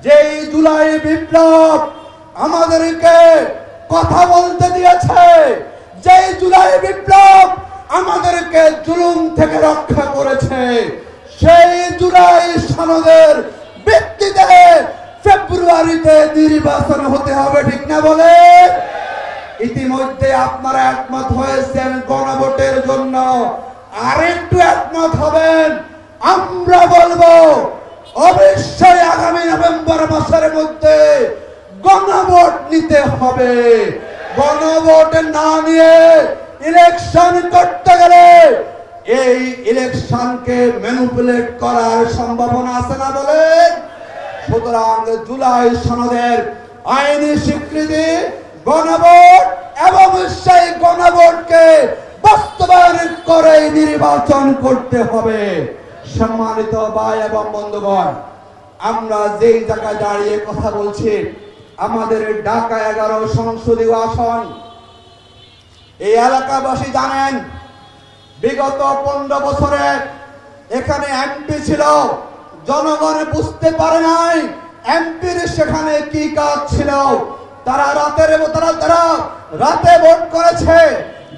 যেই জুলাই বিপ্লব আমাদেরকে কথা বলতে দিয়েছে, যেই জুলাই বিপ্লব আমাদেরকে জুলুম থেকে রক্ষা করেছে, সেই জুলাই সনদের ভিত্তিতে ফেব্রুয়ারিতে নির্বাচন হতে হবে, ঠিক না বলে? ইতিমধ্যে আপনারা একমত হয়েছেন গণভোটের জন্য, আরেকটু একমত হবেন। আমরা বলবো অবশ্যই আগামী নভেম্বর মাসের মধ্যে গণভোট নিতে হবে। গণভোট না নিয়ে ইলেকশন করতে গেলে এই ইলেকশনকে ম্যানিপুলেট করার সম্ভাবনা আছে না বলেন? সুতরাং জুলাই সনদের আইনি স্বীকৃতি, গণভোট এবং সেই গণভোটকে বাস্তবায়ন করে নির্বাচন করতে হবে। সম্মানিত ভাই এবং বন্ধুগণ, আমরা যেই জায়গায় দাঁড়িয়ে কথা বলছি, আমাদের ঢাকা 11 সংসদীয় আসন, এই এলাকাবাসী জানেন বিগত 15 বছরে এখানে এমপি ছিল, জনগণ বুঝতে পারে নাই এমপির সেখানে কি কাজ ছিল। তারা রাতে ভোট করেছে,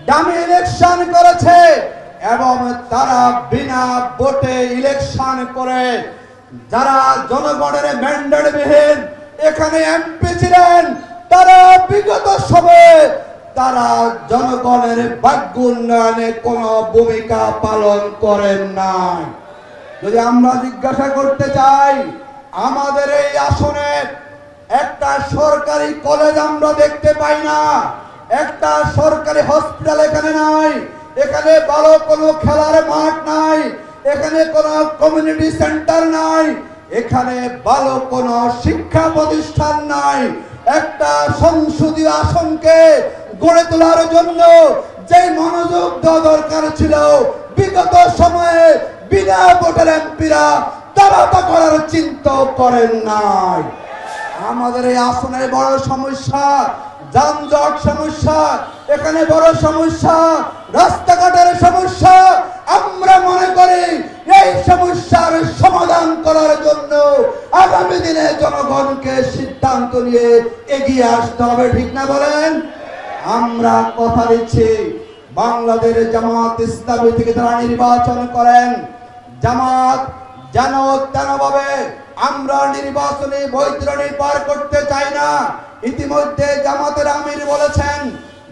ডামি ইলেকশন করেছে এবং তারা বিনা ভোটে ইলেকশন করে যারা জনগণের ম্যান্ডেট বিহীন এখানে এমপি ছিলেন, তারা বিগত সময়ে তারা জনগণের ভাগ্য উন্নয়নে কোনো ভূমিকা পালন করেন নাই। যদি আমরা জিজ্ঞাসা করতে চাই, আমাদের এই আসনে একটা সরকারি কলেজ আমরা দেখতে পাই না, একটা সরকারি হসপিটাল এখানে নাই, এখানে ভালো কোনো খেলার মাঠ নাই, এখানে কোনো কমিউনিটি সেন্টার নাই, এখানে ভালো কোনো শিক্ষা প্রতিষ্ঠান নাই। একটা সংসদীয় আসনকে গড়ে তোলার জন্য যে মনোযোগ দেওয়া দরকার ছিল বিগত সময়ে বিনা ভোটের এমপিরা তারা তা করার চিন্তা করেন নাই। আমাদের এই আসনের বড় সমস্যা যানজট সমস্যা, এখানে বড় সমস্যা রাস্তাঘাটের সমস্যা। আমরা মনে করি এই সমস্যার সমাধান করার জন্য আগামী দিনে জনগণকে সিদ্ধান্ত নিয়ে এগিয়ে আসতে হবে, ঠিক না বলেন? আমরা কথা দিচ্ছি, বাংলাদেশ জামাত ইসলামী থেকে যারা নির্বাচন করেন, জামাত যেন তেনভাবে আমরা নির্বাচনে বৈতরণী পার করতে চাই না। ইতিমধ্যে জামাতের আমির বলেছেন,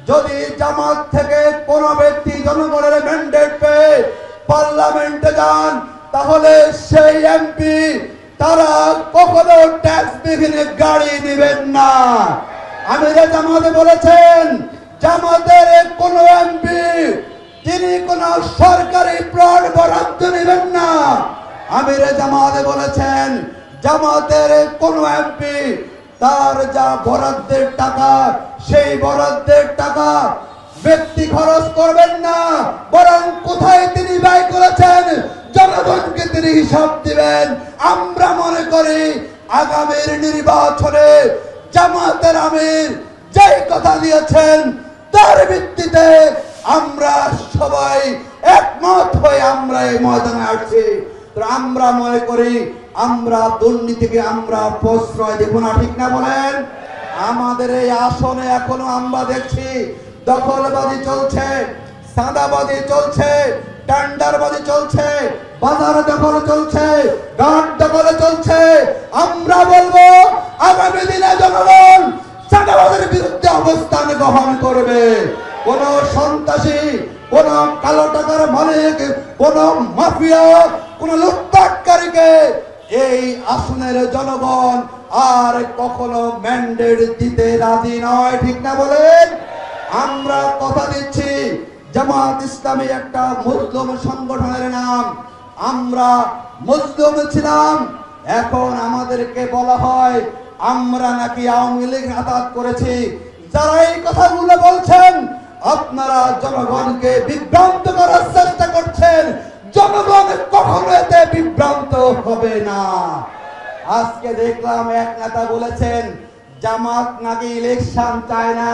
যদি জামাত থেকে কোন ব্যক্তি জনগণের ম্যান্ডেট পেয়ে পার্লামেন্টে যান, তাহলে সেই এমপি তারা কখনো ট্যাক্স বিহীন গাড়ি নেবেন না। আমির জামাতে বলেছেন, জামাতের কোন এমপি তিনি কোন সরকারি প্লট বরাদ্দ নেবেন না। আমির জামাতে বলেছেন, জামাতের কোন এমপি তার যা বরাদ্দের টাকা সেই বরাদ্দের টাকা ব্যক্তি খরচ করবেন না, বরং কোথায় তিনি ব্যয় করেছেন জনগণকে তিনি হিসাব দিবেন। আমরা মনে করি আগামীর নির্বাচনে জামাতের আমির যেই কথা দিয়েছেন তার ভিত্তিতে আমরা সবাই একমত হয়ে আমরা এই ময়দানে আসছি। আমরা মনে করি আমরা দুর্নীতিকে আমরা প্রশ্রয় দেব না, ঠিক না বলেন? আমাদের এই আসনে এখনো আমরা দেখছি দখলবাজি চলছে, সাদাবাজি চলছে, টেন্ডারবাজি চলছে, বাজার দখল চলছে, ঘাট দখল চলছে। আমরা বলবো আগামী দিনে জনগণ সাদাবাজির বিরুদ্ধে অবস্থান গ্রহণ করবে। কোন সন্ত্রাসী, কোন কালো টাকার মালিক, কোন মাফিয়া, কোন লুটপাটকারীকে এই আসনের জনগণ আর কখনো ম্যান্ডেট দিতে রাজি নয়, ঠিক না বলেন? আমরা কথা দিচ্ছি, জামাত ইসলামী একটা মুসলিম সংগঠনের নাম, আমরা মুসলিম ছিলাম, এখন আমাদেরকে বলা হয় আমরা নাকি আওয়ামী লীগ আঘাত করেছি। যারা এই কথাগুলো বলছেন আপনারা জনগণকে বিভ্রান্ত করার চেষ্টা করছেন। জনগণ কখনো এতে বিভ্রান্ত হবে না। আজকে দেখলাম এক নেতা বলেছেন জামাত নাকি ইলেকশন চায় না।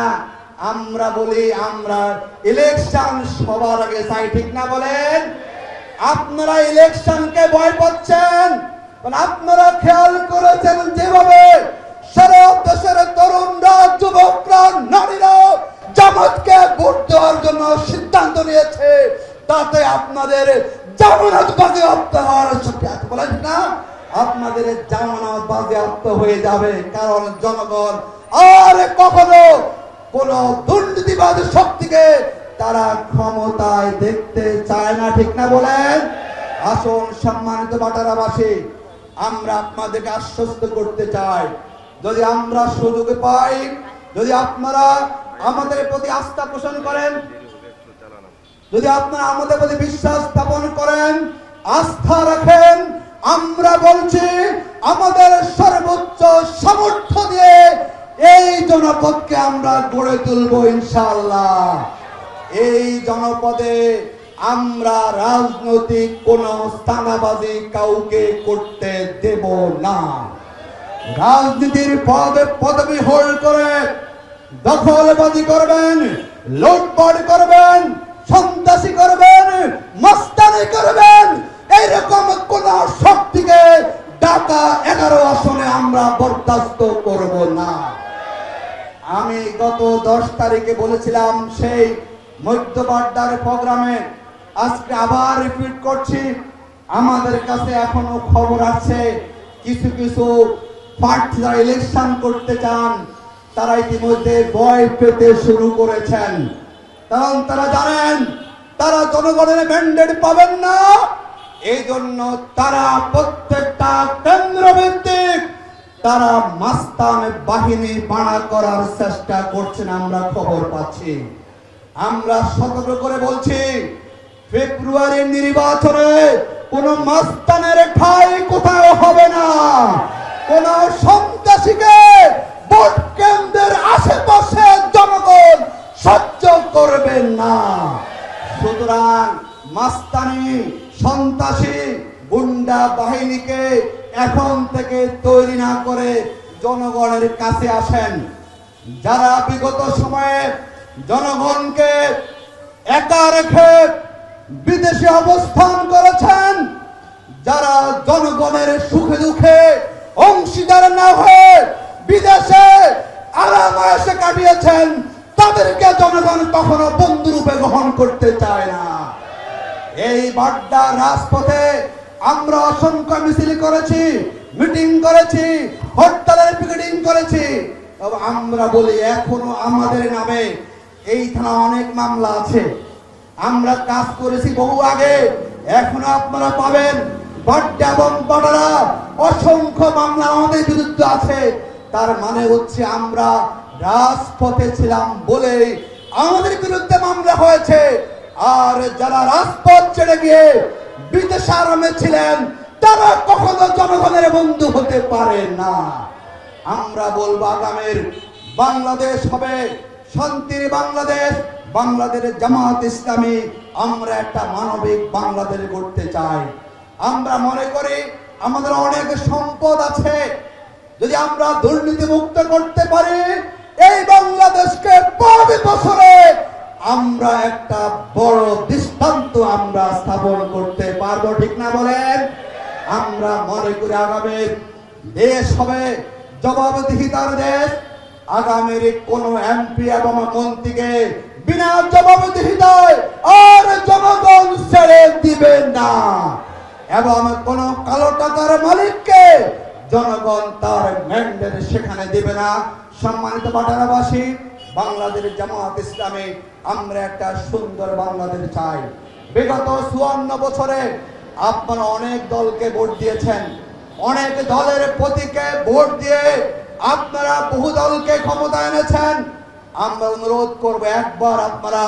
আমরা বলি আমরা ইলেকশন সবার আগে চাই, ঠিক না বলেন? আপনারা ইলেকশনকে ভয় পাচ্ছেন, আপনারা খেয়াল করেছেন যেভাবে সারা দেশের তরুণরা, যুবকরা, নারীরা জামাতকে ভোট দেওয়ার জন্য সিদ্ধান্ত নিয়েছে, তাতে আপনাদের জামানত বাজেয়াপ্ত হওয়ার সাথে বলেন না, আপনাদের জামানত বাজেয়াপ্ত হয়ে যাবে। কারণ জনগণ আর কখনো কোন দুর্নীতিবাদ শক্তিকে তারা ক্ষমতায় দেখতে চায় না, ঠিক না বলেন? আসুন সম্মানিত বাটারাবাসী, আমরা আপনাদেরকে আশ্বস্ত করতে চাই, যদি আমরা সুযোগ পাই, যদি আপনারা আমাদের প্রতি আস্থা পোষণ করেন, যদি আপনারা আমাদের প্রতি বিশ্বাস স্থাপন করেন, আস্থা রাখেন, আমরা বলছি আমাদের সর্বোচ্চ সামর্থ্য দিয়ে এই জনপদকে আমরা গড়ে তুলব ইনশাআল্লাহ। এই জনপদে আমরা রাজনৈতিক কোন স্থানাবাজি কাউকে করতে দেব না। রাজনীতির পদবি হোল্ড করে দখলবাজি করবেন, লুটপাট করবেন, সন্ত্রাসী করবেন, মাস্তানি করবেন, এইরকম কোন শক্তিকে ঢাকা 11 আসনে আমরা বরদাস্ত করব না। আমি গত 10 তারিখে বলেছিলাম সেই মধ্যবাড্ডার প্রোগ্রামে, আজকে আবার রিপিট করছি, আমাদের কাছে এখনো খবর আছে কিছু কিছু প্রার্থী যারা ইলেকশন করতে চান তারা ইতিমধ্যে ভয় পেতে শুরু করেছেন। কারণ তারা জানেন তারা জনগণের ম্যান্ডেট পাবেন না, এই জন্য তারা প্রত্যেকটা কেন্দ্রভিত্তিক তারা মাস্তান বাহিনী বাড়া করার চেষ্টা করছেন, আমরা খবর পাচ্ছি। আমরা সতর্ক করে বলছি, ফেব্রুয়ারির নির্বাচনে কোন মাস্তানের ঠাঁই কোথাও হবে না, কোন সন্ত্রাসীকে ভোট কেন্দ্রের আশেপাশে জনগণ সহ্য করবেন না। সুতরাং মাস্তানি, সন্ত্রাসী, গুন্ডা বাহিনীকে এখন থেকে তৈরি না করে জনগণের কাছে আসেন। যারা বিগত সময়ে জনগণকে একা রেখে বিদেশে অবস্থান করেছেন, যারা জনগণের সুখে দুঃখে অংশীদার না হয়ে বিদেশে আরাম-আয়েশে কাটিয়েছেন, তাদেরকে জনগণ কখনো বন্ধুরূপে গ্রহণ করতে চায় না। এই বাড্ডা রাজপথে আমরা অসংখ্য মিছিল করেছি, মিটিং করেছি, হরতালের পিকেটিং করেছি। তবে আমরা বলি এখনো আমাদের নামে এই থানা অনেক মামলা আছে, আমরা কাজ করেছি বহু আগে, এখনো আপনারা পাবেন বাড্ডা এবং বাডারা অসংখ্য মামলা আমাদের বিরুদ্ধে আছে। তার মানে হচ্ছে আমরা রাজপথে ছিলাম বলে আমাদের বিরুদ্ধে মামলা হয়েছে। আর যারা রাজপথ ছেড়ে গিয়ে বিদেশে আরামে ছিলেন তারা কখনো জনগণের বন্ধু হতে পারে না। আমরা বলবো আগামীর বাংলাদেশ হবে শান্তির বাংলাদেশ, বাংলাদেশের জামাত ইসলামী আমরা একটা মানবিক বাংলাদেশ গড়তে চাই। আমরা মনে করি আমাদের অনেক সম্পদ আছে, যদি আমরা দুর্নীতি মুক্ত করতে পারি এই বাংলাদেশকে 5 বছরে আমরা একটা বড় দৃষ্টান্ত আমরা স্থাপন করতে পারবো, ঠিক না বলেন? আমরা মনে করি আগামীর দেশ হবে জবাবদিহিতার দেশ। আগামীর কোন এমপি এবং মন্ত্রীকে বিনা জবাবদিহিতায় আর জনগণ ছেড়ে দিবে না, এবং কোন কালো টাকার মালিককে জনগণ তার ম্যান্ডেট সেখানে দিবে না। সম্মানিত বাটারাবাসী, বাংলাদেশ জামাত ইসলামী আমরা একটা সুন্দর বাংলাদেশ চাই। বিগত 54 বছরে আপনারা অনেক দলকে ভোট দিয়েছেন, অনেক দলের প্রতীকে ভোট দিয়ে আপনারা বহু দলকে ক্ষমতা এনেছেন। আমরা অনুরোধ করব একবার আপনারা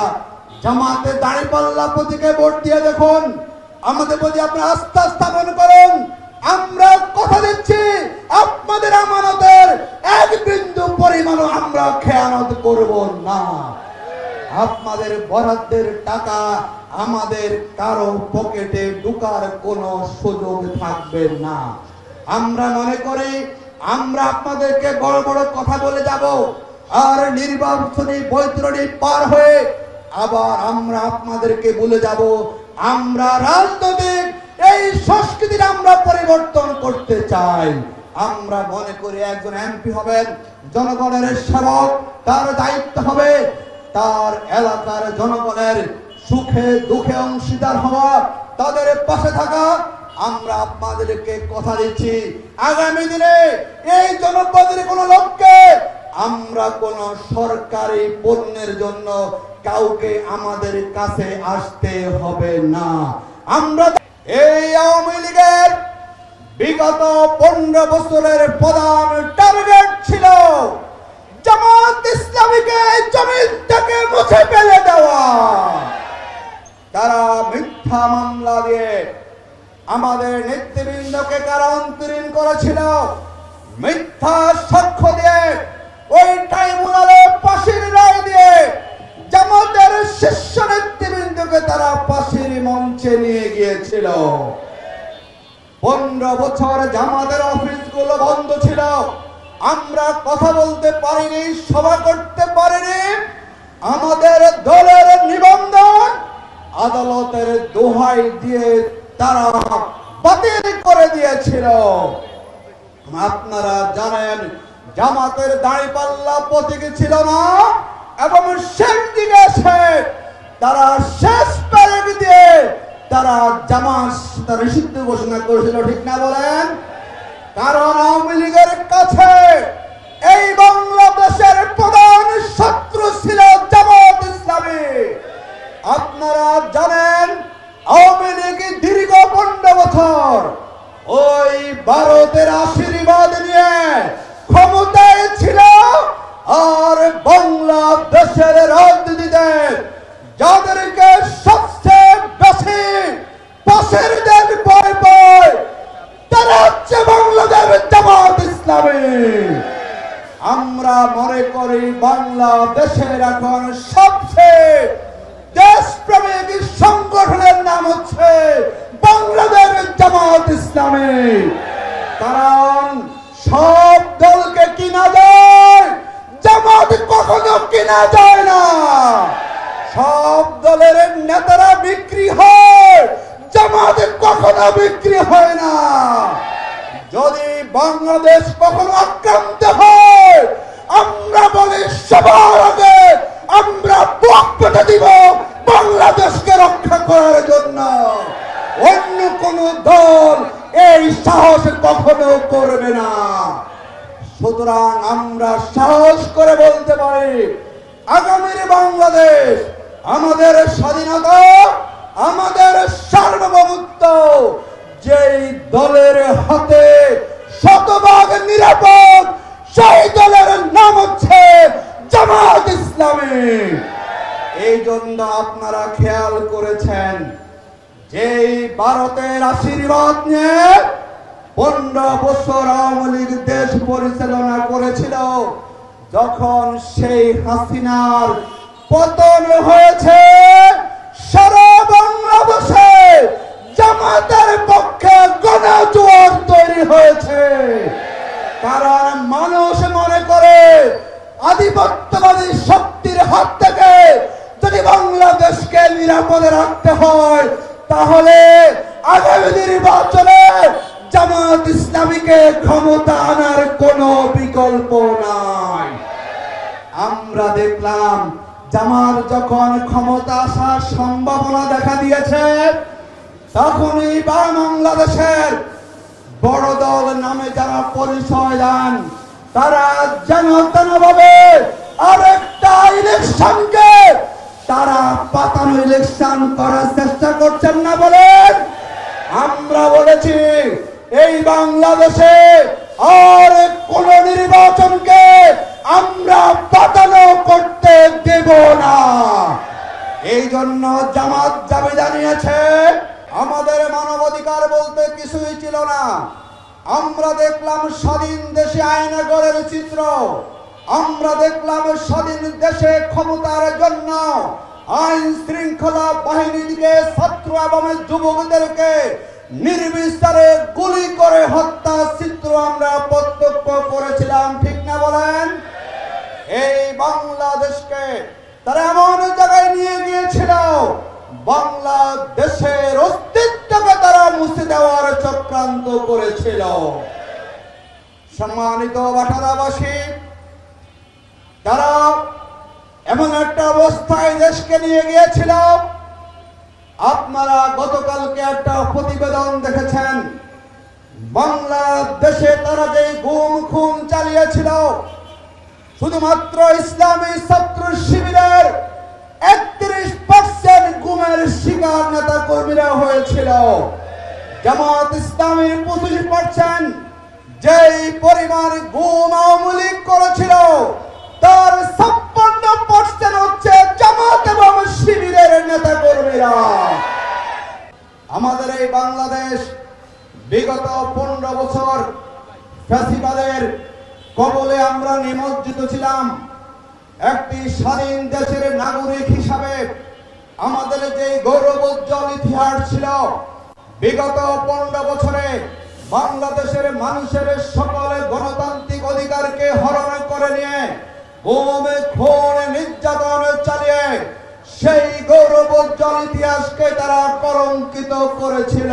জামাতের দাঁড়িপাল্লা প্রতীকে ভোট দিয়ে দেখুন, আমাদের প্রতি আপনারা আস্থা স্থাপন করুন। আমরা কথা দিচ্ছি আপনাদের আমানতের 1 বিন্দু পরিমাণও আমরা খেয়ানত করব না। আপনাদের বরাদ্দের টাকা আমাদের কারো পকেটে ঢোকার কোনো সুযোগ থাকবে না। আমরা মনে করি আমরা আপনাদেরকে বড় বড় কথা বলে যাব, আর নির্বাচনী বৈতরণী পার হয়ে আবার আমরা আপনাদেরকে বলে যাব আমরা রাজনৈতিক এই সংস্কৃতির আমরা পরিবর্তন করতে চাই। আমরা মনে করি একজন এমপি হবেন জনগণের সেবক, তার দায়িত্ব হবে তার এলাকার জনগণের সুখে দুঃখে অংশীদার হওয়া, তাদের পাশে থাকা। আমরা আপনাদেরকে কথা দিচ্ছি, আগামী দিনে এই জনপদের কোন লোককে আমরা কোন সরকারি পণ্যের জন্য কাউকে আমাদের কাছে আসতে হবে না। আমরা এই আওয়ামী লীগের বিগত 15 বছরের প্রধান টার্গেট ছিল জামাত ইসলামীকে জমিন থেকে মুছে ফেলে দেওয়া। তারা মিথ্যা মামলা দিয়ে আমাদের নেতৃবৃন্দকে কারান্তরীণ করেছিল, মিথ্যা সাক্ষ্য দিয়ে ওই ট্রাইব্যুনালে ফাঁসির রায় দিয়ে জামাতের শীর্ষ নেতৃবৃন্দকে তারা ফাঁসির মঞ্চে নিয়ে গিয়েছিল। 15 বছর জামাতের অফিসগুলো বন্ধ ছিল, আমরা কথা বলতে পারিনি, সভা করতে পারিনি। আমাদের দলের নিবন্ধন আদালতের দোহাই দিয়ে তারা বাতিল করে দিয়েছিল। আপনারা জানেন জামাতের দাঁড়িপাল্লা প্রতীক ছিল না, এবং শেষ দিকে এসে তারা শেষ প্যারেড দিয়ে তারা জামাত তারা নিষিদ্ধ ঘোষণা করেছিল, ঠিক না বলেন? কারণ আওয়ামী লীগের কাছে এই বাংলাদেশের প্রধান শত্রু ছিল জামাত ইসলামী। আপনারা জানেন আওয়ামী লীগ দীর্ঘ 15 বছর ওই ভারতের আশীর্বাদ নিয়ে ক্ষমতায় ছিল, আর বাংলাদেশের রাজনীতিতে যাদেরকে সবচেয়ে বেশি পাশের দেশ ভয় পায় তারা হচ্ছে বাংলাদেশ জামাত ইসলামী। আমরা মনে করি বাংলাদেশের এখন সবচেয়ে দেশপ্রেমিক সংগঠনের নাম হচ্ছে বাংলাদেশ জামাত ইসলামী। কারণ সব দলকে কিনা যায়, জামাত কখনো কিনা যায় না। সব দলের নেতারা বিক্রি হয়, জামাত কখনো বিক্রি হয় না। যদি বাংলাদেশ কখনো আক্রান্ত হয়, আমরা বলি সবার আগে আমরা বুক পেতে দিব বাংলাদেশকে রক্ষা করার জন্য। অন্য কোন দল এই সাহস কখনো করবে না। সুতরাং আমরা সাহস করে বলতে পারি আগামীর বাংলাদেশ আমাদের স্বাধীনতা, আমাদের সার্বভৌমত্ব যেই দলের হাতে শতভাগ নিরাপদ, সেই দলের নাম হচ্ছে জামাত ইসলামী। এই জন্য আপনারা খেয়াল করেছেন যেই ভারতের আশীর্বাদ নিয়ে 15 বছর আওয়ামী লীগ দেশ পরিচালনা করেছিল, যখন সেই হাসিনার পতন হয়েছে সারা বাংলাদেশে জামাতের পক্ষে গণজোয়ার তৈরি হয়েছে। কারণ মানুষ মনে করে আধিপত্যবাদী শক্তির হাত থেকে যদি বাংলাদেশকে নিরাপদে রাখতে হয়, তাহলে আগামী নির্বাচনে জামাত ইসলামীকে ক্ষমতা আনার কোনো বিকল্প নাই। আমরা দেখলাম জামাত যখন ক্ষমতা আসার সম্ভাবনা দেখা দিয়েছে, তখনই বাংলাদেশের বড় দল নামে যারা পরিচয় দেন, তারা যেন তেনভাবে আরেকটা ইলেকশনকে তারা পাতানো ইলেকশন করার চেষ্টা করছেন না বলেন। আমরা বলেছি এই বাংলাদেশে আর কোন নির্বাচনকে আমরা পাতানো করতে দেব না। এই জন্য জামাত দাবি জানিয়েছে আমাদের মানবাধিকার বলতে কিছুই ছিল না। আমরা দেখলাম স্বাধীন দেশে আয়নাগরের চিত্র, আমরা দেখলাম স্বাধীন দেশে ক্ষমতার জন্য আইন শৃঙ্খলা বাহিনী থেকে ছাত্র এবং যুবকদেরকে নির্বিচারে গুলি করে হত্যার চিত্র আমরা প্রত্যক্ষ করেছিলাম, ঠিক না বলেন? এই বাংলাদেশকে তারা এমন জায়গায় নিয়ে গিয়েছিল, বাংলাদেশের অস্তিত্ব অস্তিত্বকে তারা মুছে দেওয়ার চক্রান্ত করেছিল। সম্মানিত বাটারাবাসী, তারা এমন একটা অবস্থায় দেশকে নিয়ে গিয়েছিল, আপনারা গতকালকে একটা প্রতিবেদন দেখেছেন, বাংলাদেশে তারা যে গুম খুন চালিয়েছিল, শুধুমাত্র ইসলামী ছাত্র শিবিরের 31% গুমের শিকার নেতা কর্মীরা হয়েছিল। জামাত ইসলামীর 25%, যেই পরিমাণ গুম আওয়ামী লীগ করেছিল তার 56% হচ্ছে জামাত এবং শিবিরের নেতা কর্মীরা। আমাদের এই বাংলাদেশ বিগত 15 বছর ফ্যাসিবাদের কবলে আমরা নিমজ্জিত ছিলাম। একটি স্বাধীন দেশের নাগরিক হিসাবে আমাদের যে গৌরবোজ্জ্বল ইতিহাস ছিল, বিগত 15 বছরে বাংলাদেশের মানুষের সকল গণতান্ত্রিক অধিকারকে হরণ করে নিয়ে গুম খুন নির্যাতন চালিয়ে সেই গৌরবোজ্জ্বল ইতিহাসকে তারা কলঙ্কিত করেছিল।